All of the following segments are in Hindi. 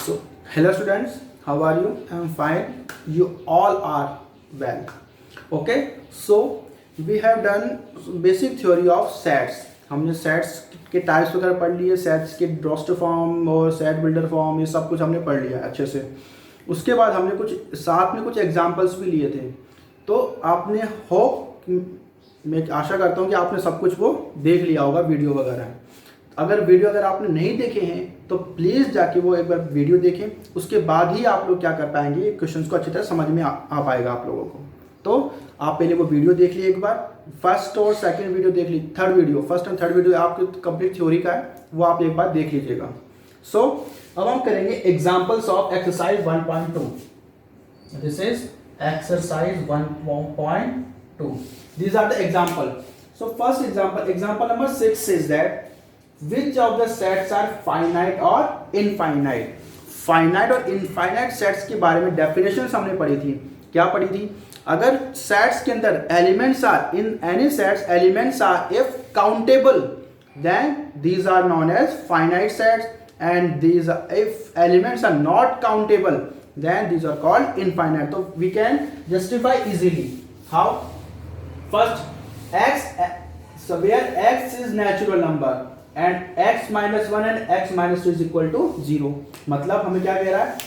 So, hello students, how are you? I am fine. You all are well. Okay, so we have done basic theory of sets. हमने सेट्स के टाइप्स वगैरह पढ़ लिए, सेट्स के ड्रॉस्टर फॉर्म और सेट बिल्डर फॉर्म, ये सब कुछ हमने पढ़ लिया अच्छे से। उसके बाद हमने कुछ साथ में कुछ एग्जांपल्स भी लिए थे। तो आपने मैं आशा करता हूँ कि आपने सब कुछ वो देख लिया होगा वीडियो वगैरह। अगर आपने नहीं देखे हैं तो प्लीज़ जाके वो एक बार वीडियो देखें, उसके बाद ही आप लोग क्या कर पाएंगे, क्वेश्चंस को अच्छी तरह समझ में आ पाएगा आप लोगों को। तो आप पहले वो वीडियो देख लीजिए एक बार, फर्स्ट और सेकंड वीडियो देख लीजिए, third video, first and third video आपके कंप्लीट थ्योरी का है, वो आप एक बार देख लीजिएगा। सो अब हम करेंगे examples of exercise 1.2। This is exercise 1.2। These are the example. So first example number 6 says that which of the sets are finite or infinite? Finite और infinite sets के बारे में definitions हमने पढ़ी थी। क्या पढ़ी थी? अगर sets के अंदर elements are in any sets elements are if countable then these are known as finite sets, and these are, if elements are not countable then these are called infinite. So we can justify easily. How? First, so where x is natural number and x minus 1 and x minus 2 is equal to 0, मतलब हमें क्या कह रहा है,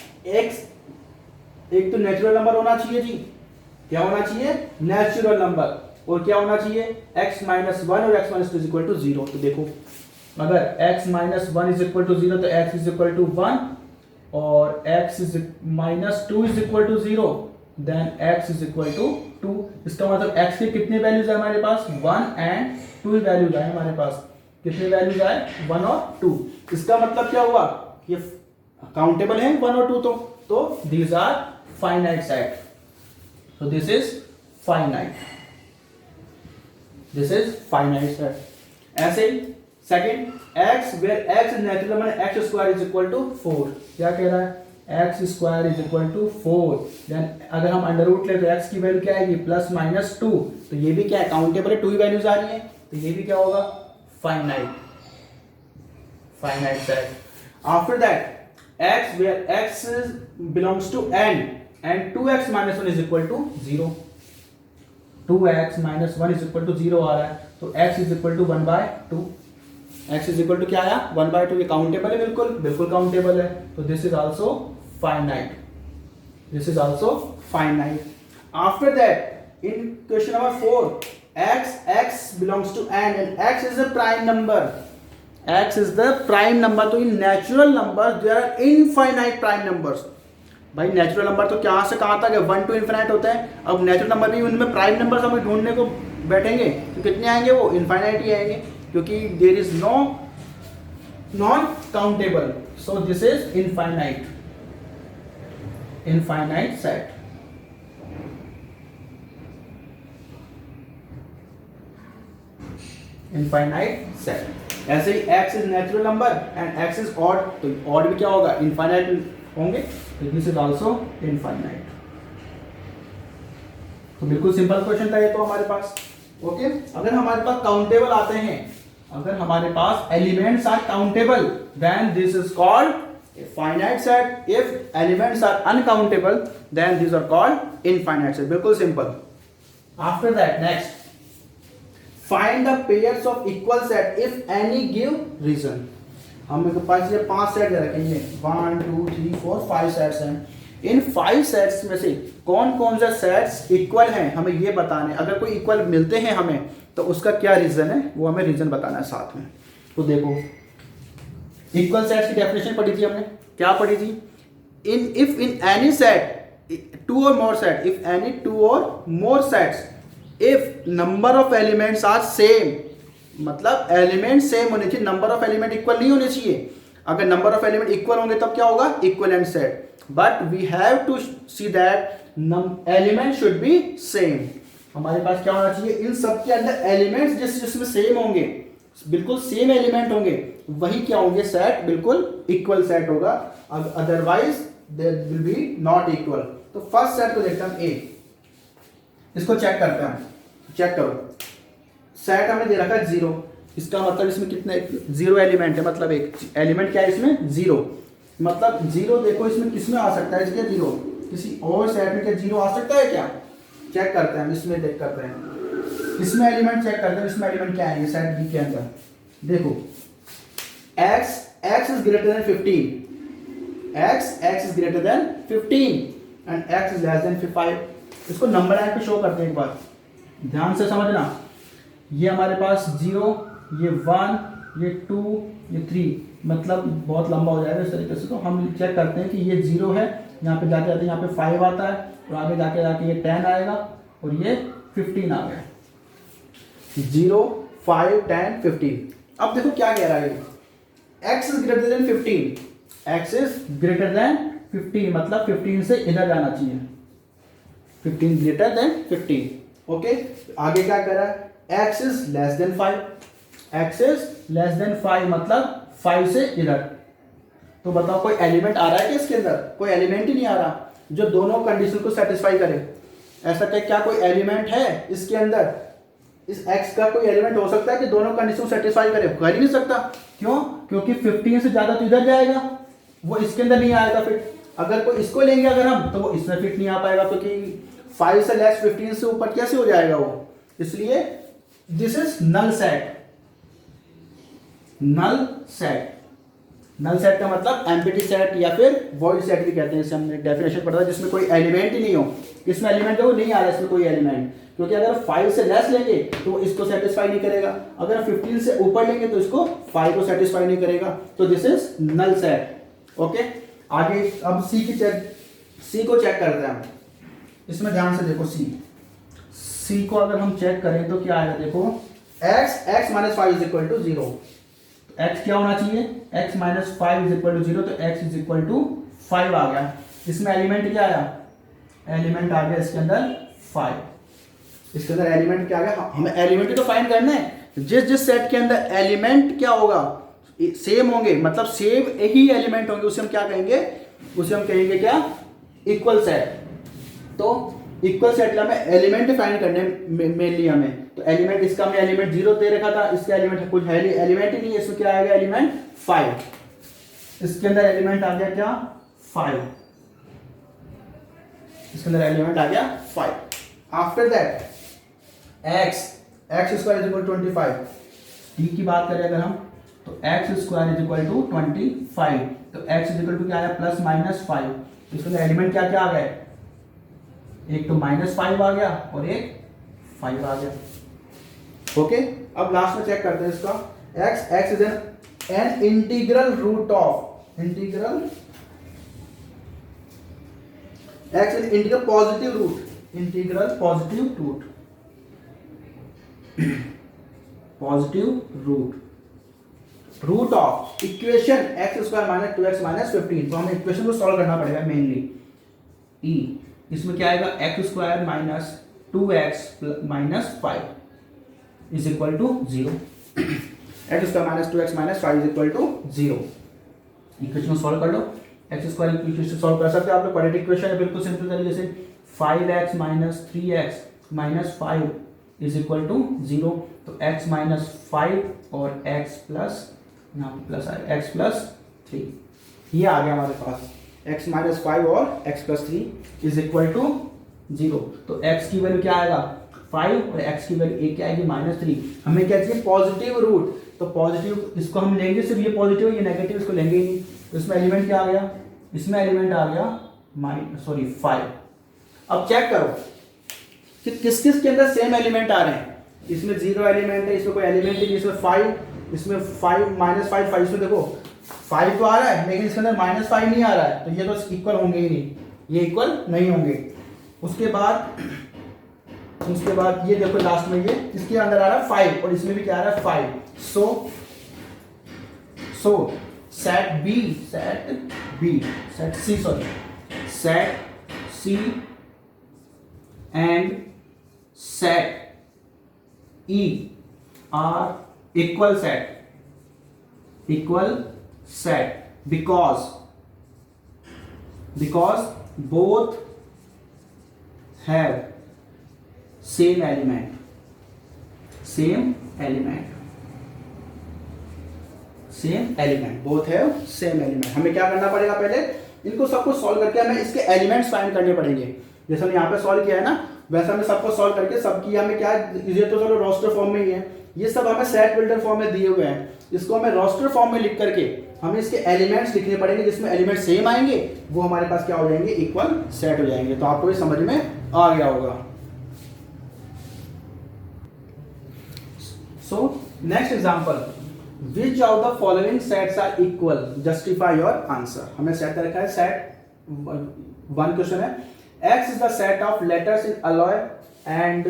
x एक तो नेचुरल नंबर होना चाहिए जी, क्या होना चाहिए, नेचुरल नंबर, और क्या होना चाहिए, x माइनस 1 और x minus 2 is equal to 0। तो देखो अगर x minus 1 is equal to 0 तो x इज इक्वल टू 1 और x is minus 2 is equal to 0, then x is equal to 2। इसका मतलब x के कितने वैल्यूज है हमारे पास, 1 एंड 2 वैल्यूज है हमारे पास। कितने वैल्यूज आए, 1 और 2। इसका मतलब क्या हुआ, ये काउंटेबल है 1 और 2, तो these are finite set. So this is finite. This is finite set. ऐसे ही सेकंड, x where x is natural number x square is equal to 4। क्या कह रहा है, x square is equal to 4। Then अगर हम अंडर रूट ले तो x की वैल्यू क्या आएगी, प्लस माइनस 2। तो ये भी क्या है, काउंटेबल है, 2 ही वैल्यूज आ रही है, तो ये भी क्या होगा, finite set. After that x where x belongs to n and 2x minus 1 is equal to 0। 2x minus 1 is equal to 0 आ रहा है, तो x is equal to 1/2। x is equal to क्या आया, 1/2। ये काउंटेबल है, बिल्कुल काउंटेबल है, तो this is also finite. This is also finite. After that in question number 4, x belongs to n and x is a prime number। x is the prime number। तो in natural numbers there are infinite prime numbers. भाई नेचुरल नंबर तो कहाँ से कहाँ तक है, 1 टू इनफाइनाइट होते हैं। अब नेचुरल नंबर भी उनमें प्राइम नंबर्स हम ढूंढने को बैठेंगे तो कितने आएंगे, वो इनफाइनाइट ही आएंगे, क्योंकि there is no non countable. So this is infinite set. Infinite set. ऐसे ही x is natural number and x is odd, तो ऑड भी क्या होगा, इनफाइनाइट होंगे, तो दिस इज आल्सो इनफाइनाइट। तो बिल्कुल सिंपल क्वेश्चन था ये तो हमारे पास। ओके, अगर हमारे पास काउंटेबल आते हैं, अगर हमारे पास elements are countable then this is called finite set. If elements are uncountable then this are called infinite set. बिल्कुल simple. After that next, find the pairs of equal set if any give reason. हमें पास ये 5 सेट रखेंगे, 1 2 3 4 5 सेट्स हैं। इन 5 सेट्स में से कौन कौन से सेट्स इक्वल हैं हमें ये बताना है। अगर कोई इक्वल मिलते हैं हमें तो उसका क्या रीजन है, वो हमें रीजन बताना है साथ में। तो देखो इक्वल सेट्स की डेफिनेशन पढ़ी थी हमने, क्या पढ़ी थी, इफ इन एनी सेट 2 और मोर सेट, इफ एनी 2 और more sets, if number of elements are same, मतलब एलिमेंट सेम होने चाहिए, नंबर ऑफ एलिमेंट इक्वल नहीं होने चाहिए। अगर नंबर ऑफ एलिमेंट इक्वल होंगे तब क्या होगा, equivalent set. But we have to see that element should be same. हमारे पास क्या होना चाहिए, इन सब के अंदर एलिमेंट्स जिसमें सेम होंगे, बिल्कुल सेम एलिमेंट होंगे, वही क्या होंगे, सेट बिल्कुल इक्वल सेट होगा। Otherwise there will be not equal. तो फर्स्ट सेट को देखते हैं, ए, इसको चेक करते हैं। चेक करो, सेट हमें दे रखा है 0, इसका मतलब इसमें कितने 0 एलिमेंट है, मतलब एक एलिमेंट क्या है इसमें 0। मतलब जीरो देखो इसमें किसमें आ सकता है, क्या जीरो किसी और सेट में क्या जीरो आ सकता है क्या? चेक करते हैं, इसमें देख करते हैं, इसमें एलिमेंट चेक करते हैं, इसमें एलिमेंट क्या है ये सेट बी के अंदर। देखो x is greater then 15, x is greater then 15 and x is less then 5। इसको नंबर लाइन पे शो करते हैं, एक बार ध्यान से समझना। ये हमारे पास 0, ये 1, ये 2, ये 3, मतलब बहुत लंबा हो जाएगा इस तरीके से। तो हम चेक करते हैं कि ये 0 है, यहाँ पे जाते जाते यहाँ पे 5 आता है, और आगे जाके जाके ये 10 आएगा, और ये 15 आ गया। 0, 5, 10, 15। अब देखो क्या कह रहा है, x is greater then 15, x is greater then 15, मतलब 15 से इधर जाना चाहिए, 15 ग्रेटर देन 15। ओके, आगे क्या कह रहा है, x is less then 5, x is less then 5, मतलब 5 से इधर। तो बताओ कोई एलिमेंट आ रहा है कि इसके अंदर? कोई एलिमेंट ही नहीं आ रहा जो दोनों कंडीशन को सेटिस्फाई करे। ऐसा क्या कोई एलिमेंट है इसके अंदर? इस x का कोई एलिमेंट हो सकता है कि दोनों कंडीशन को सेटिस्फाई करे? कर ही नहीं सकता। क्यों? क्योंकि 15 से ज्यादा तो इधर जाएगा, वो इसके अंदर नहीं आएगा फिट। अगर कोई इसको लेंगे अगर हम, तो वो इसमें फिट नहीं आ पाएगा, क्योंकि 5 से लेस 15 से ऊपर कैसे हो जाएगा वो। इसलिए this is null set. Null set, null set का मतलब एम्प्टी सेट या फिर वॉइड सेट भी कहते हैं, इसे हमने डेफिनेशन पढ़ा था, जिसमें कोई एलिमेंट ही नहीं हो। इसमें एलिमेंट है वो नहीं आ रहा है, इसमें कोई एलिमेंट, क्योंकि अगर 5 से लेस लेंगे तो वो इसको सेटिस्फाई नहीं करेगा, अगर 15 से ऊपर लेंगे तो इसको 5 को सेटिस्फाई नहीं करेगा। तो this is null set. Okay, आगे अब सी को चेक करते हैं। इसमें ध्यान से देखो, सी को अगर हम चेक करें तो क्या आएगा, देखो x minus 5 is equal to 0। x क्या होना चाहिए, x minus 5 is equal to 0, तो x इज इक्वल टू 5 आ गया। इसमें एलिमेंट क्या आया, एलिमेंट आ गया इसके अंदर 5। इसके अंदर एलिमेंट क्या आ गया, हमें एलिमेंट तो फाइंड करना है। जिस सेट के अंदर एलिमेंट क्या होगा, सेम होंगे, मतलब सेम ही एलिमेंट होंगे, उसे हम क्या कहेंगे, उसे हम कहेंगे क्या, इक्वल सेट। तो इक्वल सेट हमें एलिमेंट फाइंड करने मेनली हमें। तो एलिमेंट, इसका हमने एलिमेंट 0 दे रखा था, इसका एलिमेंट कुछ है एलिमेंट ही नहीं है, इसमें क्या आएगा, एलिमेंट 5। इसके अंदर एलिमेंट आ गया क्या, 5। इसके अंदर एलिमेंट आ गया 5। After that x square is equal to 25। t की बात करें अगर हम, तो x square is equal to 25। तो x इज इक्वल टू क्या आया, प्लस माइनस 5। इसके अंदर एलिमेंट क्या क्या आ गए, एक तो -5 आ गया और एक 5 आ गया। ओके, अब लास्ट में चेक करते हैं इसका, x is an integral root of integral positive root of equation x square minus 2x minus 15। तो हमें इक्वेशन को सॉल्व करना पड़ेगा मेनली। ई इसमें क्या आएगा, x square minus 2x minus 5 is equal to 0। x square minus 2x minus 5 is equal to 0। Equation को सॉल्व कर लो। x स्क्वायर इक्वेशन सॉल्व कर सकते हैं आप लोग, क्वाड्रेटिक इक्वेशन है बिल्कुल सिंपल तरीके से। 5x minus 3x minus 5 is equal to 0। तो x माइनस 5 और x प्लस, यहाँ पे प्लस आएगा, x प्लस 3, ये आ गया हमारे पास। x माइनस 5 और x plus 3 is equal to 0। तो x की वैल्यू क्या आएगा, 5, और x की वैल्यू एक क्या आएगी, -3। हमें क्या चाहिए, पॉजिटिव रूट। तो पॉजिटिव इसको हम लेंगे, सिर्फ ये पॉजिटिव ये नेगेटिव इसको लेंगे ही नहीं। तो इसमें एलिमेंट क्या आ गया, इसमें एलिमेंट आ गया 5। अब चेक करो कि किस किस के अंदर सेम एलिमेंट आ रहे हैं। इसमें 0 एलिमेंट है, इसमें कोई एलिमेंट ही नहीं, इसमें 5, इसमें 5 -5 इसमें देखो 5 तो आ रहा है, लेकिन इसके अंदर -5 नहीं आ रहा है, तो ये तो इक्वल होंगे ही नहीं, ये इक्वल नहीं होंगे। उसके बाद ये देखो लास्ट में, ये इसके अंदर आ रहा है 5 और इसमें भी क्या आ रहा है 5। सो set C and set E are equal set because both have same element same element, both have same element. हमें क्या करना पड़ेगा, पहले इनको सबको सॉल्व करके हमें इसके एलिमेंट्स फाइंड करने पड़ेंगे। जैसे हमने यहाँ पे सॉल्व किया है ना, वैसे हमें सबको सॉल्व करके सबकी हमें क्या, ये तो चलो रोस्टर फॉर्म में ही है, ये सब हमें सेट बिल्डर फॉर्म में दिए हुए हैं, इसको हमें रोस्टर फॉर्म में लिख करके हमें इसके एलिमेंट्स लिखने पड़ेंगे, जिसमें एलिमेंट सेम आएंगे, वो हमारे पास क्या हो जाएंगे, इक्वल सेट हो जाएंगे। तो आपको ये समझ में आ गया होगा। So next example, which of the following sets are equal, justify your answer. हमें सेट रखा है, सेट वन क्वेश्चन है, x is the set of letters in alloy and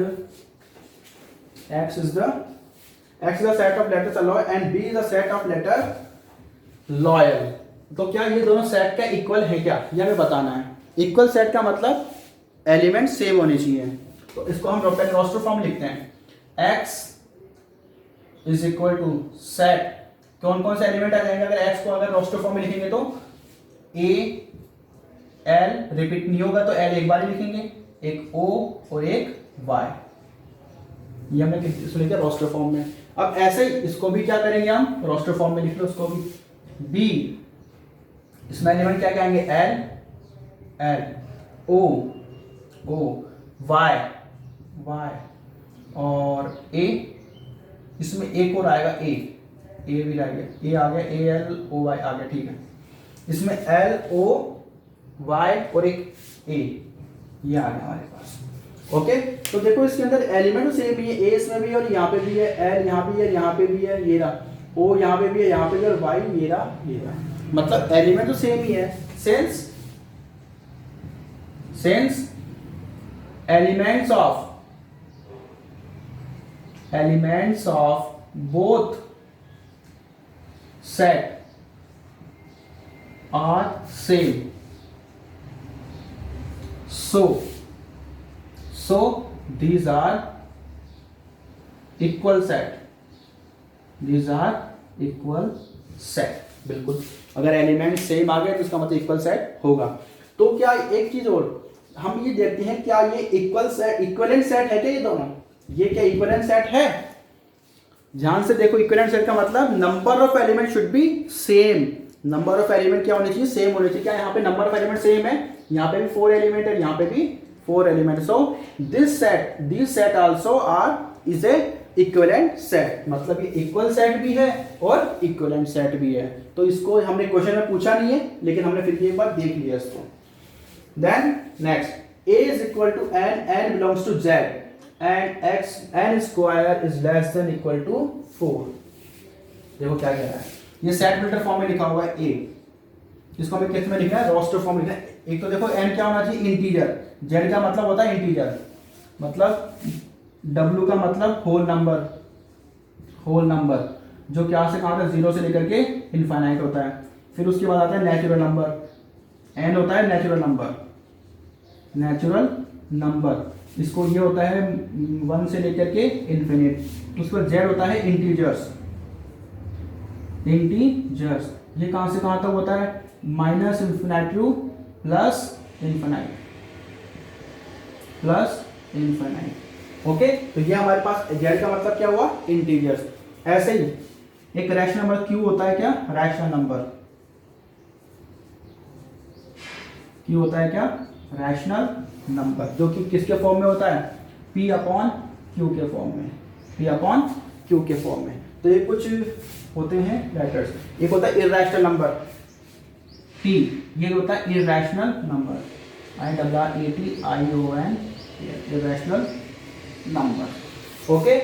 x is the set of letters alloy and b is the set of letter loyal। तो क्या ये दोनों सेट का इक्वल है क्या, ये हमें बताना है। इक्वल सेट का मतलब एलिमेंट सेम होने चाहिए। तो इसको हम रोस्टर फॉर्म लिखते हैं, x is equal to set, कौन कौन से एलिमेंट आ जाएंगे अगर x को अगर रोस्टर फॉर्म में लिखेंगे तो a L रिपीट नहीं होगा तो L एक बार ही लिखेंगे, एक O और एक Y, ये हमने इसको लिखा रोस्टर फॉर्म में। अब ऐसे ही इसको भी क्या करेंगे हम, रोस्टर फॉर्म में लिख लो उसको भी, B इसमें एलिमेंट क्या कहेंगे, L O Y और A, इसमें एक और आएगा A भी आ गया, A L O Y आ गया, ठीक है। इसमें L O Y और एक A, ये आ गया हमारे पास। ओके, तो देखो इसके अंदर एलिमेंट सेम ही है, A इसमें भी है और यहाँ पे भी है, L यहाँ भी है, यहाँ पे भी है, ये रहा, O यहाँ पे भी है, यहाँ पे भी, और Y ये रहा, मतलब एलिमेंट तो सेम ही है। Since elements of both set are same, so these are equal set, बिल्कुल। अगर एलिमेंट सेम आ गए तो इसका मतलब इक्वल सेट होगा। तो क्या एक चीज और हम ये देखते हैं, क्या ये इक्वलेंट सेट है क्या, ये दोनों, ये क्या इक्वलेंट सेट है? ध्यान से देखो, इक्वलेंट सेट का मतलब number of element should be same. Number of element क्या होने चाहिए, सेम होने चाहिए। क्या यहाँ पे नंबर ऑफ एलिमेंट सेम है, यहाँ पे भी 4 एलिमेंट है, यहाँ पे भी 4 element. So this set also is a equivalent set, मतलब ये इक्वल सेट भी है और इक्विवेलेंट सेट भी है। तो इसको हमने क्वेश्चन में पूछा नहीं है, लेकिन हमने फिर एक बार देख लिया इसको। Then next, a is equal to n belongs to z and x n square is less than equal to 4। देखो क्या कह रहा है, ये सेट बिल्डर फॉर्म में लिखा हुआ है a, इसको हमें किस में लिखना है, रोस्टर फॉर्म लिखना है। एक तो देखो n क्या होना चाहिए, इंटीजर, z का मतलब होता है इंटीजर, मतलब w का मतलब होल नंबर, जो क्या से कहां तक, 0 से लेकर के इनफाइनाइट होता है। फिर उसके बाद आता है नेचुरल नंबर, n होता है नेचुरल नंबर, इसको ये होता है 1 से लेकर के इन्फिनिट। उसके बाद z होता है इंटीजर्स, ये कहां से कहां तक होता है, minus infinite two plus infinite. Okay, तो ये हमारे पास z का मतलब क्या हुआ, इंटीजर्स। ऐसे ही एक रैशनल नंबर q होता है क्या, रैशनल नंबर, q होता है क्या, रैशनल नंबर, जो कि किसके फॉर्म में होता है, p अपॉन q के फॉर्म में। तो ये कुछ होते हैं लेटर्स। एक होता है इर्रेशनल नंबर p, ये होता है irrational number, IRRATION, irrational number. Okay,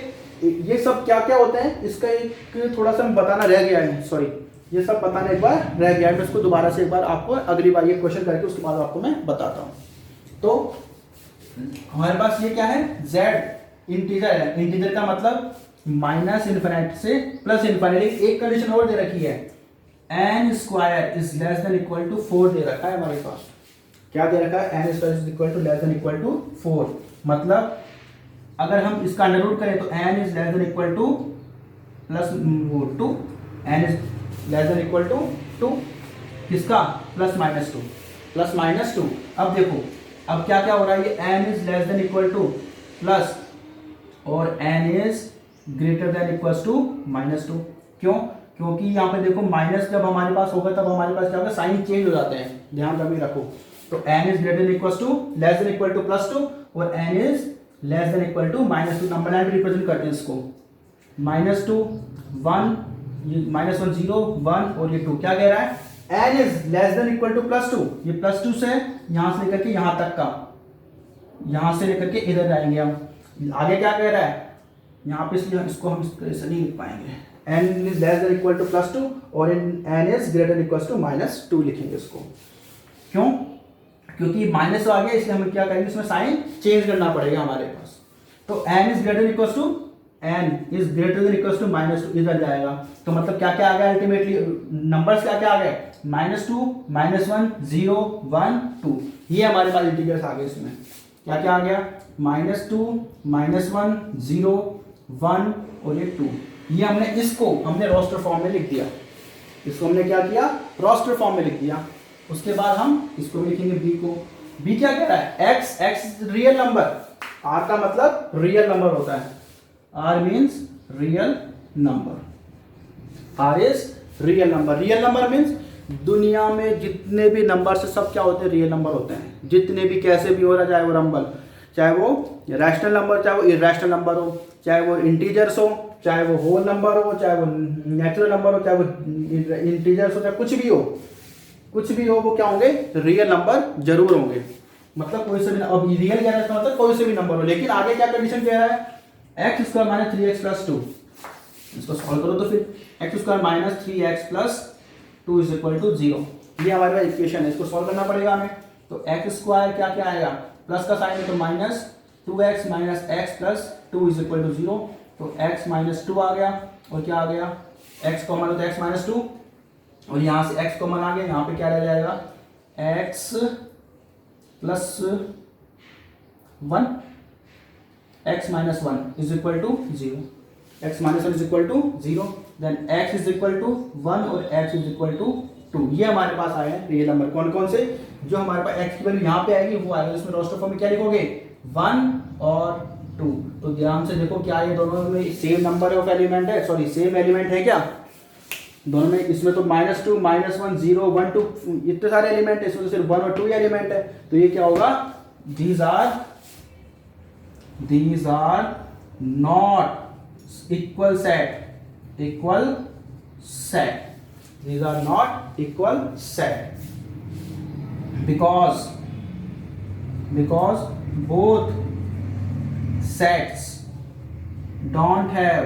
ये सब क्या क्या होते हैं, इसका एक थोड़ा सा बताना रह गया है, सॉरी, ये सब बताना एक बार रह गया है। मैं इसको दोबारा से एक बार आपको अगली बार ये क्वेश्चन करके उसके बाद आपको मैं बताता हूँ। तो हमारे पास ये क्या है, z इंटीजर है, इंटीजर का मतलब माइनस इन्फिनिटी से प्लस इन्फिनिटी। एक कंडीशन और दे रखी है, n square is less than equal to 4 दे रखा है हमारे पास। क्या दे रखा है, n square is equal to less than equal to 4, मतलब अगर हम इसका अंडर रूट करें तो n is less than equal to plus 2, n is less than equal to 2, किसका, प्लस माइनस 2। अब देखो, अब क्या क्या हो रहा है, ये n is less than equal to plus और n is greater than equal to -2। क्यों, क्योंकि यहाँ पे देखो माइनस जब हमारे पास होगा तब हमारे पास क्या होगा, साइन चेंज हो जाते हैं, ध्यान कभी रखो। तो n is greater than equal to less than equal to plus 2 और n is less than equal to minus 2। Number line पे रिप्रेजेंट करते हैं इसको, -2 1, ये -1 0 1 और ये 2। क्या कह रहा है, n is less than equal to plus 2, ये प्लस 2 से यहां से लेकर के यहां तक का, यहां से लेकर के इधर जाएंगे हम। आगे क्या कह रहा है यहाँ पे, इसलिए इसको हम ऐसे नहीं लिख पाएंगे, n is less than equal to plus 2 और n is greater than equal to -2 लिखेंगे इसको। क्यों, क्योंकि माइनस आ गया इसलिए हम क्या करेंगे, इसमें साइन चेंज करना पड़ेगा हमारे पास। तो n is greater equal to -2 इधर जाएगा। तो मतलब क्या क्या आ गया अल्टीमेटली, नंबर्स क्या क्या आ गए, -2 -1 0 1 2। ये हमारे पास इंटीग्रल्स आ गए। इसमें क्या क्या आ गया, -2 -1 0 1 और ये 2। ये हमने रोस्टर फॉर्म में लिख दिया, इसको हमने क्या किया, रोस्टर फॉर्म में लिख दिया। उसके बाद हम इसको भी लिखेंगे b को। b क्या कह रहा है, x रियल नंबर, r का मतलब रियल नंबर होता है, r means real number, r is real number. Real number means दुनिया में जितने भी नंबर से सब क्या होते हैं, रियल नंबर होते हैं। जितने भी कैसे भी हो रहा, चाहे वो नंबर, चाहे वो रैशनल नंबर, चाहे वो इरेशनल नंबर हो, चाहे वो इंटीजर्स हो, चाहे वो होल नंबर हो, चाहे वो नेचुरल नंबर हो, चाहे वो इंटीजर्स हो, चाहे कुछ भी हो, वो क्या होंगे, रियल नंबर जरूर होंगे। मतलब कोई से भी, अब रियल कह रहा है मतलब कोई से भी नंबर हो। लेकिन आगे क्या कंडीशन कह रहा है, x square minus 3x plus 2। इसको सॉल्व करो तो फिर x square minus 3x plus 2 is equal to 0। ये हमारे पास इक्वेशन है, इसको सॉल्व करना पड़ेगा हमें। तो एक्स स्क्वायर क्या क्या आएगा, प्लस का साइन है तो -2x minus x plus 2 is equal to 0। तो x माइनस 2 आ गया और क्या आ गया, x कॉमन हो तो x माइनस 2 और यहाँ से x कॉमन आ गया। यहाँ पे क्या रह जाएगा, x plus 1 x minus 1 is equal to 0, x minus 1 is equal to 0, then x is equal to 1 और x इज इक्वल टू 2। ये हमारे पास आए हैं रियल नंबर। कौन कौन से, जो हमारे पास x की वैल्यू यहाँ पे आएगी वो आएगा। इसमें रोस्टर फॉर्म में क्या लिखोगे, 1 और 2। तो ध्यान से देखो क्या ये दोनों में सेम नंबर ऑफ एलिमेंट है, सॉरी सेम एलिमेंट है क्या दोनों में। इसमें तो -2 -1 0 1 2 इतने सारे एलिमेंट है, इसमें तो सिर्फ 1 और 2 एलिमेंट है। तो ये क्या होगा, these are not equal set, these are not equal set because both sets don't have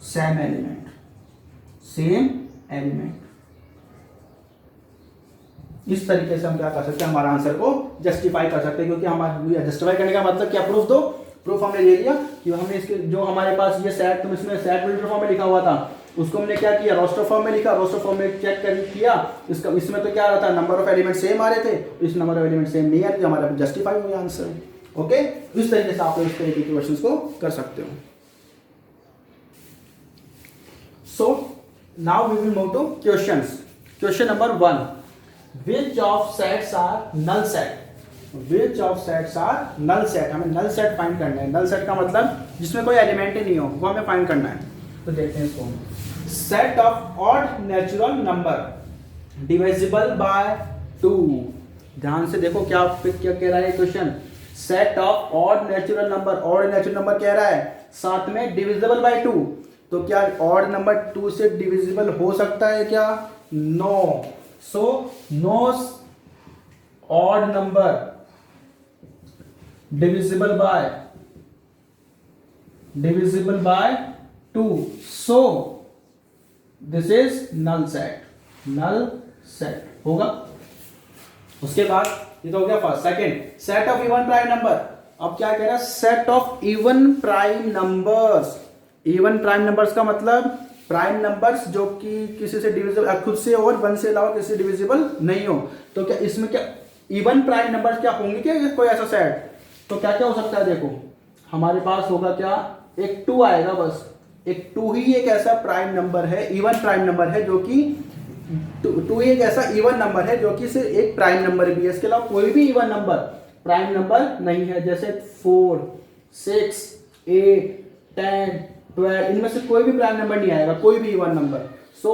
same element। इस तरीके से हम क्या कर सकते हैं, हमारा आंसर को जस्टिफाई कर सकते हैं। क्योंकि हमारा जस्टिफाई करने का मतलब क्या, प्रूफ दो। प्रूफ हमने ले लिया कि हमने इसके जो हमारे पास ये सेट, तुम इसमें सेट वेक्टर फॉर्म में लिखा हुआ था, उसको हमने क्या किया, रोस्टर फॉर्म में लिखा। रोस्टर फॉर्म में चेक किया इसका, इसमें तो क्या रहा था, नंबर ऑफ एलिमेंट सेम आ रहे थे, इस नंबर ऑफ एलिमेंट सेम नहीं आ रहे थे, हमारा जस्टिफाई हो गया आंसर। ओके, इस तरीके से आप इस तरीके के क्वेश्चंस को कर सकते हो। So now we will move to questions. Question number 1, which of sets are null set? Which of sets are null set? हमें null set फाइंड करना है। null set का मतलब जिसमें कोई एलिमेंट ही नहीं हो, वो हमें फाइंड करना है। तो देखते हैं इसको, set of odd natural number divisible by 2। ध्यान से देखो क्या कह रहा है question, set of odd natural number, odd natural number कह रहा है, साथ में divisible by 2। तो क्या odd number 2 से divisible हो सकता है क्या, no। So no odd number divisible by 2, so this is null set होगा। उसके बाद ये तो हो गया first. Second, set of even prime number. अब क्या कह रहा है, set of even prime numbers. Even prime numbers का मतलब प्राइम नंबर्स जो कि किसी से डिविजिबल, खुद से और 1 से अलावा किसी से डिविजिबल नहीं हो। तो क्या इसमें क्या इवन प्राइम नंबर्स क्या होंगे क्या, कोई ऐसा सेट? तो क्या क्या हो सकता है, देखो हमारे पास होगा क्या, एक 2 आएगा बस। एक 2 ही एक ऐसा प्राइम नंबर है, इवन प्राइम नंबर है, जो कि 2 ही एक ऐसा इवन नंबर है जो कि सिर्फ एक प्राइम नंबर भी है। इसके अलावा कोई भी इवन नंबर प्राइम नंबर नहीं है। जैसे 4 6 8 10 12, इनमें से कोई भी प्राइम नंबर नहीं आएगा, कोई भी इवन नंबर। सो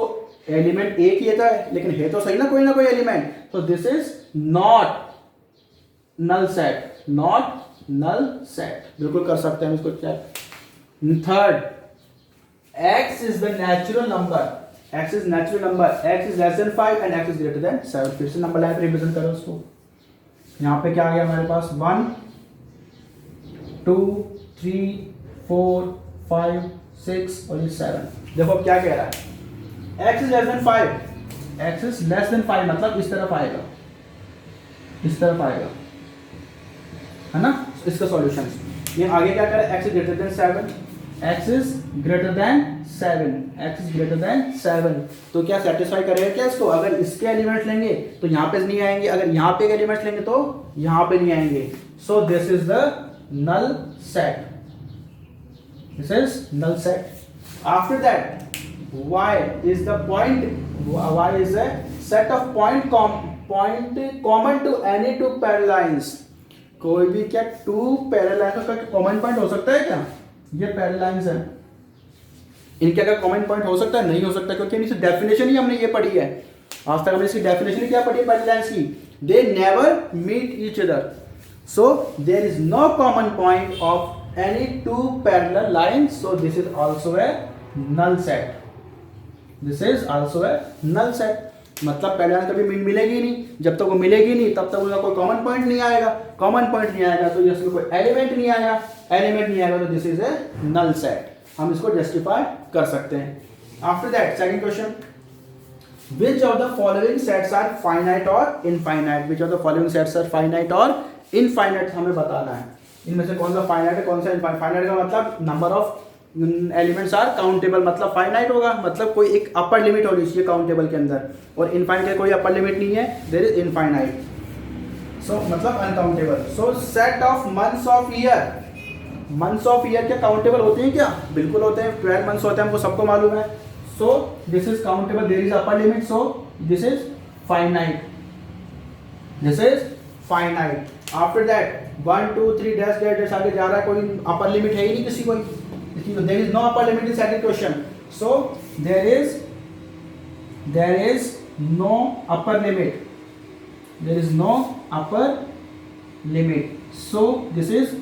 एलिमेंट एक ही है, लेकिन है तो सही ना कोई एलिमेंट, तो this is not null set, not null set. बिल्कुल कर सकते हैं इसको check. Third, x is the natural number, x is natural number, x is less than 5 and x is greater than 7। फिर से नंबर लाइन रिप्रेजेंट करो उसको। यहाँ पे क्या आ गया हमारे पास 1 2 3 4 5 6 और ये 7। देखो अब क्या कह रहा है, x is less than 5, x is less than 5 मतलब इस तरफ आएगा, इस तरफ आएगा, है ना। इसका सॉल्यूशन ये आगे क्या करे, x is greater than 7, x is greater than 7, x is greater than 7। तो क्या सेटिस्फाई करेगा क्या इसको? अगर इसके एलिमेंट्स लेंगे तो यहाँ पे नहीं आएंगे, अगर यहाँ पे एलिमेंट्स लेंगे तो यहाँ पे नहीं आएंगे। So this is the null set, this is null set. After that y is the point, y is a set of point common to any two parallel lines। कोई भी क्या टू पैरेलल लाइन का कॉमन पॉइंट हो सकता है क्या? ये पैरेलल लाइंस है, इनके का कॉमन पॉइंट हो सकता है? नहीं हो सकता, क्योंकि इसकी डेफिनेशन ही हमने ये पढ़ी है। आज तक हमने इसकी डेफिनेशन क्या पढ़ी है पैरेलल लाइंस की? They never meet each other, so there is no common point of any two parallel lines, so this is also a null set, this is also a null set. मतलब पैरेलल लाइन कभी मिलेगी नहीं, जब तक वो मिलेगी नहीं तब तक उसका कोई कॉमन पॉइंट नहीं आएगा, कॉमन पॉइंट नहीं आएगा तो इसमें कोई एलिमेंट नहीं आएगा, एलिमेंट नहीं आएगा तो this is a null set. हम इसको जस्टिफाई कर सकते हैं। After that second question, which of the following sets are finite और infinite? Which of the following sets are finite और इनफाइनाइट हमें बताना है। इनमें से कौन सा फाइनाइट है, कौन सा इनफाइनाइट? फाइनाइट का मतलब number of elements are countable, मतलब फाइनाइट होगा, मतलब कोई एक अपर लिमिट होनी चाहिए काउंटेबल के अंदर, और इनफाइनाइट का कोई अपर लिमिट नहीं है, देयर इज इनफाइनाइट, सो मतलब uncountable. So set of months of year, months of year क्या काउंटेबल होते हैं क्या? बिल्कुल होते हैं, 12 मंथ्स होते हैं, हमको सबको मालूम है। So this is countable, there is upper limit, so this is finite, this is finite. After that 1 2 3 dash dash dash आगे जा रहा है, कोई अपर लिमिट है ही नहीं किसी कोई, there is no upper limit in second question, so there is no upper limit, there is no upper limit, so this is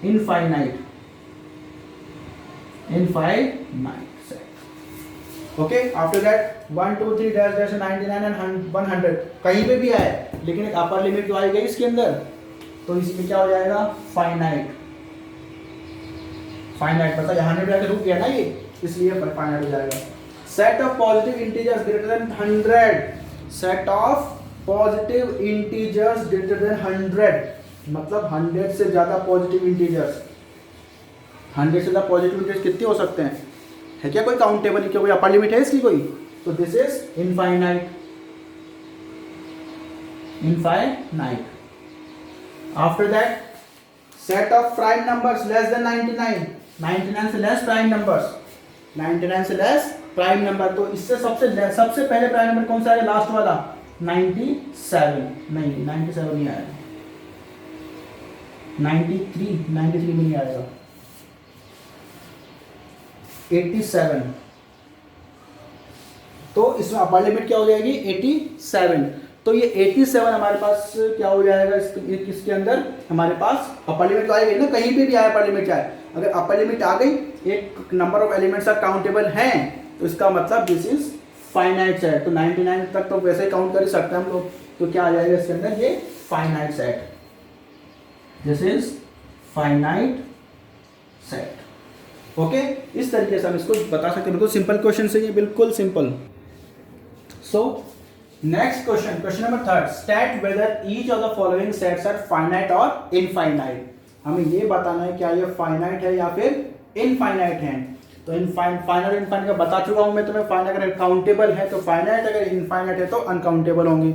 infinite set। okay, after that 1 2 3 dash dash 99 and 100 कहीं पे भी आए, लेकिन एक अपर लिमिट तो आई गई इसके अंदर, तो इसमें क्या हो जाएगा? फाइनाइट, फाइनाइट मतलब यहाँ ने भी रुक गया ना ये, इसलिए फाइनाइट हो जाएगा। Set of positive integers greater than 100, set of positive integers greater than 100 मतलब 100 से ज्यादा पॉजिटिव इंटीजर्स, 100 से ज्यादा पॉजिटिव इंटीजर्स कितने हो सकते हैं? है क्या कोई काउंटेबल, क्या कोई अपर लिमिट है इसकी कोई? तो this is infinite, infinite. After that set of prime numbers less than 99, 99 से लेस प्राइम नंबर्स, 99 से लेस प्राइम नंबर, तो इससे सबसे पहले प्राइम नंबर कौन सा आएगा? लास्ट वाला 97, नहीं 97 नहीं आएगा, 93 भी नहीं आएगा, 87, तो इसमें अपर लिमिट क्या हो जाएगी? 87। तो ये 87 हमारे पास क्या हो जाएगा? इसके अंदर हमारे पास अपर लिमिट तो आएगी ना, कहीं पे भी आए अपर लिमिट आए, अगर अपर लिमिट आ गई, एक number of elements are countable हैं, तो इसका मतलब दिस इज फाइनाइट सेट। तो 99 तक तो वैसे ही काउंट कर ही सकते हैं हम लोग, तो क्या आ जाएगा इसके अंदर? ये finite set, this is finite set. Okay, इस तरीके से हम इसको बता सकते हैं, बिल्कुल सिंपल क्वेश्चन से, ये बिल्कुल सिंपल। So next question, question number 3, state whether each of the following sets are finite और इनफाइनाइट। हमें ये बताना है क्या ये फाइनाइट है या फिर इनफाइनाइट है। तो फाइनाइट इनफाइनाइट का बता चुका हूं मैं तुम्हें, फाइनाइट अगर काउंटेबल है तो फाइनाइट, अगर इनफाइनाइट है तो अनकाउंटेबल होंगी।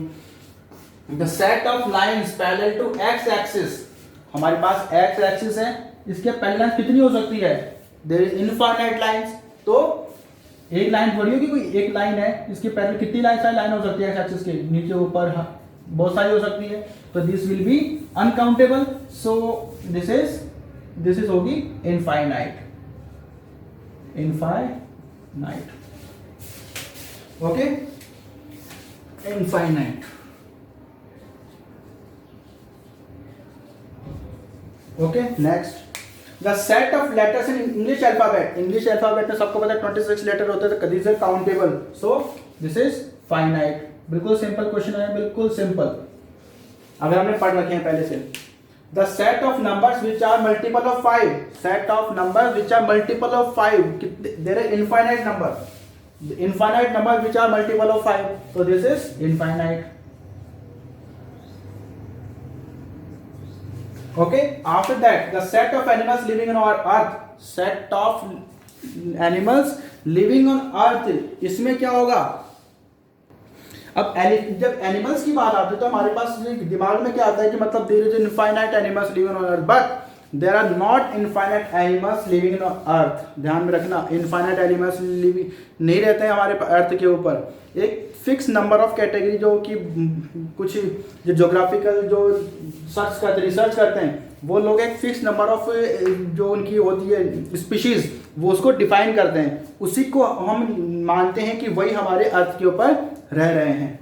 The set of lines parallel to x axis, हमारे पास एक्स एक्सिस है, इसके पैरेलल कितनी हो सकती है? There is infinite lines. तो एक लाइन थोड़ी होगी, कोई एक लाइन है, इसके पैरेलल कितनी लाइन हो सकती है एक्स एक्सिस के? नीचे ऊपर बहुत सारी हो सकती है, तो this will be uncountable, so this is होगी infinite, infinite. Okay, infinite. Okay, next. The set of letters in English alphabet. English alphabet में सबको पता है 26 लेटर होते हैं, this is countable, so this is finite. बिल्कुल सिंपल क्वेश्चन है, बिल्कुल सिंपल, अगर हमने पढ़ रखे हैं पहले से. The set of numbers which are multiple of 5. Set of numbers which are multiple of 5. There are infinite number. Infinite number which are multiple of 5, so this is infinite. Okay, after that the set of animals living on our earth. Set of animals living on earth, इसमें क्या होगा? अब जब एनिमल्स की बात आती है तो हमारे पास दिमाग में क्या आता है कि मतलब there is infinite animals living on earth, but there are not infinite animals living on earth. ध्यान में रखना, इनफाइनाइट एनिमल्स लिविंग नहीं रहते हैं हमारे अर्थ के ऊपर. एक फिक्स नंबर ऑफ कैटेगरी जो कि कुछ जो ज्योग्राफिकल जो रिसर्च करते हैं वो लोग एक फिक्स नंबर ऑफ जो उनकी होती है स्पीशीज वो उसको डिफाइन करते हैं, उसी को हम मानते हैं कि वही हमारे अर्थ के ऊपर रह रहे हैं.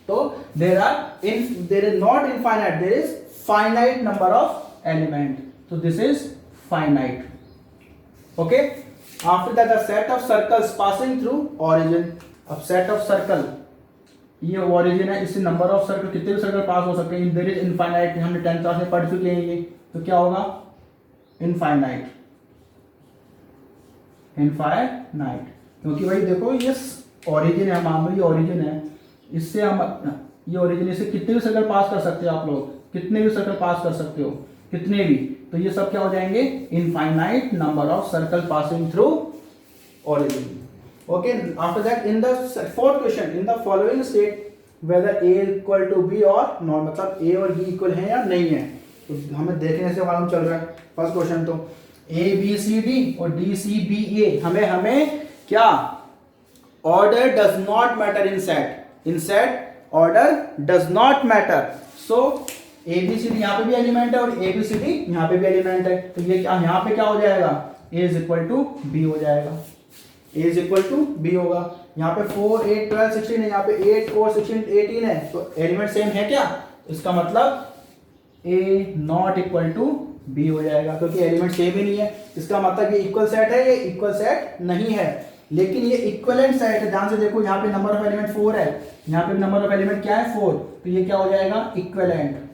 तो there is not infinite, there is finite number of element. So this is finite. Okay. After that, the set of circles passing through origin. अब set of circle, ये origin है, इससे number of circle कितने भी circle पास हो सकते हैं. There is infinite, हमने 10th क्लास में पढ़ चुके हैं ये. तो क्या होगा? Infinite. Infinite. क्योंकि भाई देखो ये origin है, मामूली origin है. इससे हम ये origin से कितने भी circle पास कर सकते हो आप लोग, कितने भी circle पास कर सकते हो, कितने भी. तो ये सब क्या हो जाएंगे? Infinite number of circle passing through origin. Okay, after that in the fourth question, in the following state whether A equal to B और नॉट, मतलब ए और बी इक्वल है या नहीं है. तो हमें देखने से मालूम चल रहा है. फर्स्ट क्वेश्चन तो ए बी सी डी और डी सी बी ए. हमें क्या, order does not matter in set. In set order does not matter. So A B C D यहाँ पे भी एलिमेंट है और ए बी सी डी यहाँ पे भी एलिमेंट है. तो ये क्या यहाँ पे क्या हो जाएगा? ए इज इक्वल टू बी हो जाएगा. ए इज इक्वल टू बी होगा. यहाँ पे 4 8 12 16 है, यहाँ पे 8 4 16 18 है. तो एलिमेंट सेम है क्या? इसका मतलब ए नॉट इक्वल टू बी हो जाएगा, क्योंकि एलिमेंट सेम ही नहीं है. इसका मतलब ये इक्वल सेट है, ये इक्वल सेट नहीं है. लेकिन ये इक्विवेलेंट सेट है. ध्यान से देखो, यहाँ पे नंबर ऑफ एलिमेंट 4 है, यहाँ पे नंबर ऑफ एलिमेंट क्या है? 4. तो ये क्या हो जाएगा? Equivalent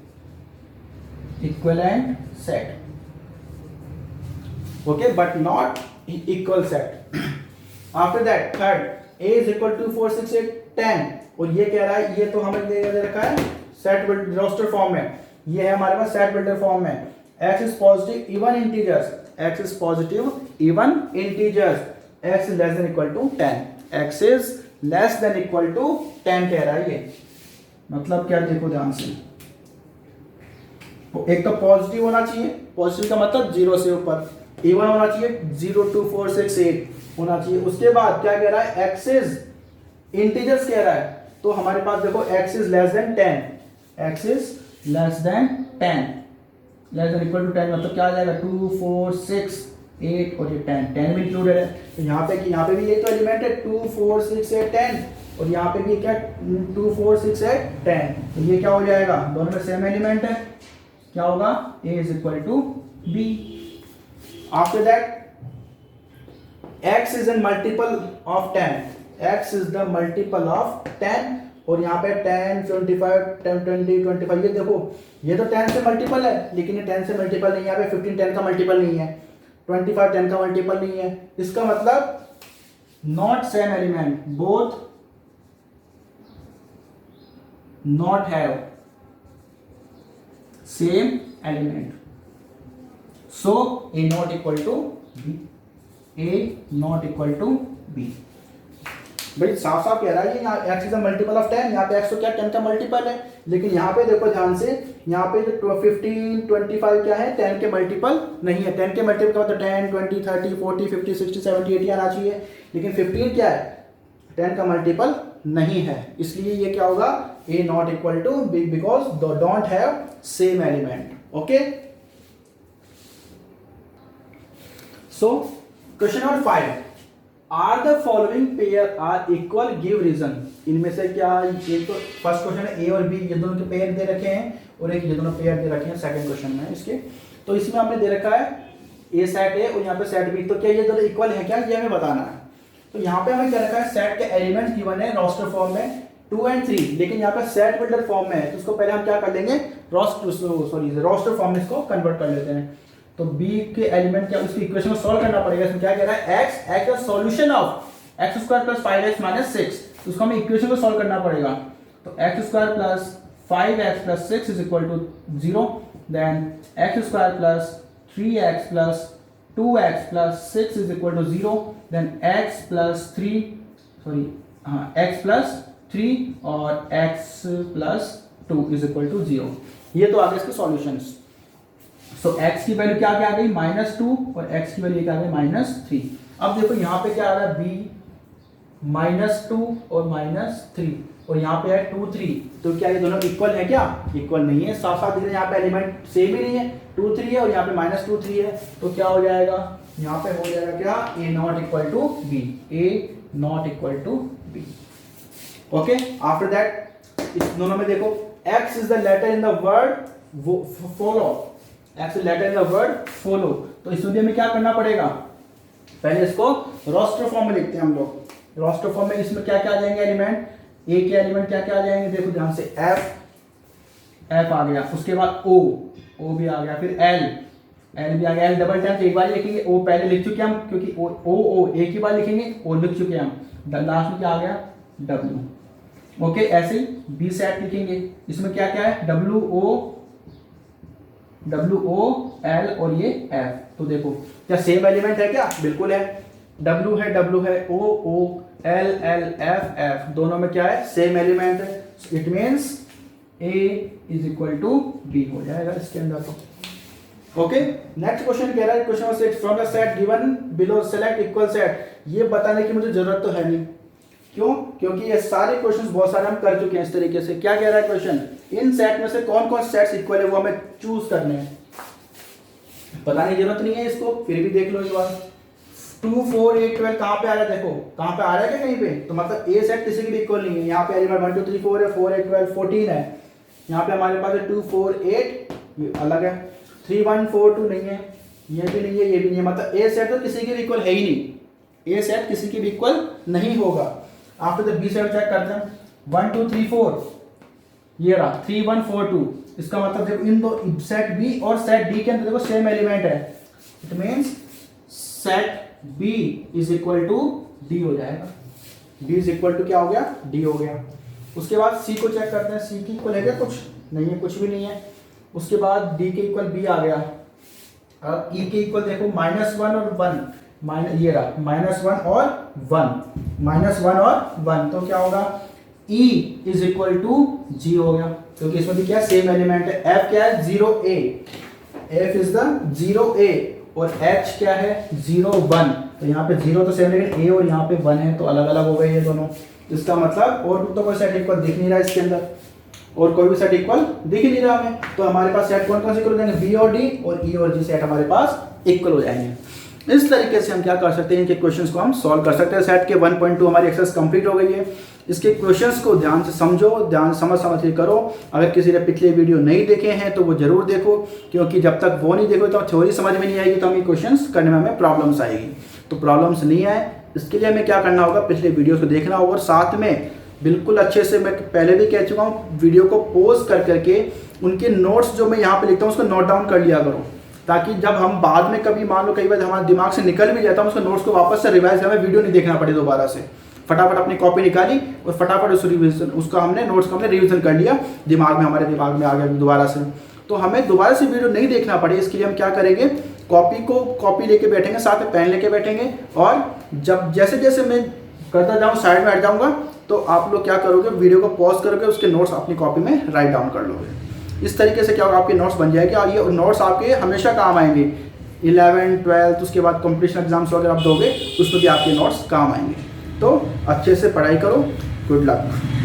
set. Okay, but not equal set. After that, third, a is equal to 4 6 8 10. और ये कह रहा है, ये तो हमें दे रखा है सेट रोस्टर फॉर्म में. ये है हमारे पास सेट बिल्डर फॉर्म में. x is positive even integers. x is positive even integers. x is less than equal to 10. x is less than equal to 10 कह रहा है ये. मतलब क्या, देखो ध्यान से, एक तो पॉजिटिव होना चाहिए. पॉजिटिव का मतलब 0 से ऊपर. इवन होना चाहिए 0 2 4 6 8 होना चाहिए. उसके बाद क्या कह रहा है? x is इंटीजर्स कह रहा है. तो हमारे पास देखो x is less than 10. x is less than 10. less than equal to 10 मतलब क्या आ जाएगा? 2 4 6 8 और ये 10 भी इंक्लूडेड है. तो यहाँ पे भी ये तो एलिमेंट है 2 4 6 8 10. और यहाँ पे भी क्या 2 4 6 8 10. तो ये क्या हो जाएगा? दोनों में सेम एलिमेंट है. क्या होगा? a is equal to b. After that, x is a multiple of 10. x is the multiple of 10. और यहाँ पे 10 25 10 20 25. ये देखो, ये तो 10 से मल्टीपल है, लेकिन ये 10 से मल्टीपल नहीं है. यहाँ पे 15 10 का मल्टीपल नहीं है, 25 10 का मल्टीपल नहीं है. इसका मतलब not same element, both not have same element. So a not equal to b. a not equal to b. भाई साफ साफ कह रहा है, यहाँ x is a multiple of 10. यहाँ पे x तो क्या 10 का मल्टीपल है. लेकिन यहाँ पे देखो ध्यान से, यहाँ पे जो 15 25 क्या है? 10 के मल्टीपल नहीं है. 10 के मल्टीपल का मतलब 10 20 30 40 50 60 70 80 आना चाहिए. लेकिन 15 क्या है? 10 का मल्टीपल नहीं है. इसलिए ये क्या होगा? a not equal to b because they don't have same element. Okay, so question number 5. Are the following pair are equal, give reason. इनमें से क्या, ये तो फर्स्ट क्वेश्चन है, ए और बी ये दोनों के पेयर दे रखे हैं और एक ये दोनों पेयर दे रखे हैं सेकंड क्वेश्चन में इसके। तो इसमें हमने दे रखा है ए सेट ए और यहाँ पे सेट बी, तो क्या ये दोनों इक्वल है क्या, ये हमें बताना है। तो यहाँ पे हमें क्या रखा है, सेट के एलिमेंट्स गिवन है रोस्टर फॉर्म में 2 और 3, लेकिन यहाँ पे सेट बिल्डर फॉर्म में है, तो उसको पहले हम क्या कर लेंगे, रोस्टर फॉर्म में इसको कन्वर्ट कर लेते हैं। तो b के एलिमेंट क्या, उसकी इक्वेशन को सॉल्व करना पड़ेगा। इसमें क्या कह रहा है, x का solution of x square plus 5x minus 6, तो उसको हमें इक्वेशन को सॉल्व करना पड़ेगा। तो x square plus 5x plus 6 is equal to 0, then x square plus 3x plus 2x plus 6 is equal to 0, then x plus 3 और x plus 2 is equal to 0। ये तो आ गए इसके सॉल्यूशंस। तो x की वैल्यू क्या आ गई, -2 और x की वैल्यू क्या आ गई, -3। अब देखो यहाँ पे क्या आ रहा है, b -2 और -3 और यहाँ पे है 2 3, तो क्या ये दोनों इक्वल है क्या, इक्वल नहीं है, साफ साफ दिख रहा है, यहाँ पे एलिमेंट सेम ही नहीं है, 2 3 है और यहाँ पे -2 3 है, तो क्या हो जाएगा, यहाँ पे हो जाएगा क्या, a not equal to b, a not equal to b। Okay, after that इस दोनों में देखो x is the letter in the word follow, x letter in the word follow, तो इसमें हमें क्या करना पड़ेगा, पहले इसको रोस्टर फॉर्म में लिखते हैं हम लोग। रोस्टर फॉर्म में इसमें क्या क्या आ जाएंगे एलिमेंट, a के एलिमेंट क्या क्या आ जाएंगे, देखो ध्यान से, f आ गया, उसके बाद o भी आ गया, फिर l भी आ गया, l डबल टाइम्स एक बार लिखेंगे, o पहले लिख चुके हम क्योंकि o एक ही बार लिखेंगे, o लिख चुके हम, लास्ट में क्या आ गया, w। ओके, ऐसे ही b सेट लिखेंगे, इसमें क्या क्या है, w o l और ये f, तो देखो क्या सेम एलिमेंट है क्या, बिल्कुल है, w है o l f दोनों में क्या है, सेम एलिमेंट है, it means a is equal to b हो जाएगा इसके अंदर। तो ओके, नेक्स्ट क्वेश्चन कह रहा है, question number 6, from the set given below select equal set. ये बताने की मुझे जरूरत तो है नहीं, क्यों, क्योंकि ये सारे क्वेश्चंस बहुत सारे हम कर चुके हैं इस तरीके से। क्या कह रहा है क्वेश्चन, इन सेट में से कौन कौन सेट्स इक्वल है वो हमें चूज करने हैं, बताने की जरूरत नहीं है इसको, फिर भी देख लो एक बार। 2 4 8 12 कहाँ पे आ रहा है, देखो कहाँ पे आ रहा है क्या, कहीं पे, तो मतलब ए सेट किसी के भी इक्वल नहीं है। यहाँ पे एलिमेंट 1 2 3 4 है, 4 8 12 14 है, यहाँ पे हमारे पास है 2 4 8, ये अलग है, 3 1 4 2 नहीं है, ये भी नहीं है, ये भी नहीं है, मतलब ए सेट तो किसी के भी इक्वल है ही नहीं, ए सेट किसी के भी इक्वल नहीं होगा। After the B set check करते हैं, 1 2 3 4, ये रहा 3 1 4 2, इसका मतलब जब इन दो सेट बी और सेट डी के अंदर देखो सेम एलिमेंट है, it means set B is equal to D हो जाएगा, बी इज इक्वल टू क्या हो गया, डी हो गया। उसके बाद सी को चेक करते हैं, सी की इक्वल है क्या, कुछ नहीं है, कुछ भी नहीं है। उसके बाद डी के इक्वल बी आ गया, अब ई के इक्वल देखो -1 और 1, ये रहा -1 और 1, तो क्या होगा, E is equal to G हो गया, क्योंकि इसमें भी क्या सेम एलिमेंट है। F क्या है, 0A, F is the 0A और H क्या है, 0 1, तो यहाँ पे 0 तो सेम, लेकिन A और यहाँ पे 1 है, तो अलग अलग हो गए ये दोनों। इसका मतलब और तो कोई सेट इक्वल दिख नहीं रहा इसके अंदर, और कोई भी सेट इक्वल दिख नहीं रहा हमें, तो हमारे पास सेट कौन कौन से इक्वल हो जाएंगे, B और D और E और G सेट हमारे पास इक्वल हो जाएंगे। इस तरीके से हम क्या कर सकते हैं, इनके क्वेश्चंस को हम सॉल्व कर सकते हैं। सेट के 1.2 हमारी एक्सरसाइज कंप्लीट हो गई है। इसके क्वेश्चंस को ध्यान से समझो, ध्यान समझ के करो। अगर किसी ने पिछले वीडियो नहीं देखे हैं तो वो जरूर देखो, क्योंकि जब तक वो नहीं देखो तो थ्योरी समझ में नहीं आएगी, तो हमें क्वेश्चंस करने में हमें प्रॉब्लम्स आएगी। तो प्रॉब्लम्स नहीं आए इसके लिए हमें क्या करना होगा, पिछले वीडियोस को देखना होगा, और साथ में बिल्कुल अच्छे से, मैं पहले भी कह चुका हूँ, वीडियो को पॉज कर करके उनके नोट्स जो मैं यहाँ पे लिखता हूँ उसको नोट डाउन कर लिया करो, ताकि जब हम बाद में कभी मान लो कई बार हमारे दिमाग से निकल भी जाता है, उसको नोट्स को वापस से रिवाइज हमें वीडियो नहीं देखना पड़े दोबारा से। फटाफट अपनी कॉपी निकाली और फटाफट उस रिविजन उसका हमने नोट्स को हमने रिवीजन कर लिया, दिमाग में हमारे दिमाग में आ गया दोबारा से, तो हमें दोबारा से वीडियो नहीं देखना पड़े। इसके लिए हम क्या करेंगे, कॉपी लेके बैठेंगे, साथ में पेन लेके बैठेंगे, और जब जैसे जैसे मैं करता जाऊँ साइड में हट जाऊँगा, तो आप लोग क्या करोगे, वीडियो को पॉज करोगे, उसके नोट्स अपनी कॉपी में राइट डाउन कर लोगे। इस तरीके से क्या होगा, आपके नोट्स बन जाएंगे, और ये नोट्स आपके हमेशा काम आएंगे। 11th 12th उसके बाद कॉम्पिटिशन एग्जाम्स वगैरह आप दोगे, उसमें भी आपके नोट्स काम आएंगे। तो अच्छे से पढ़ाई करो, गुड लक।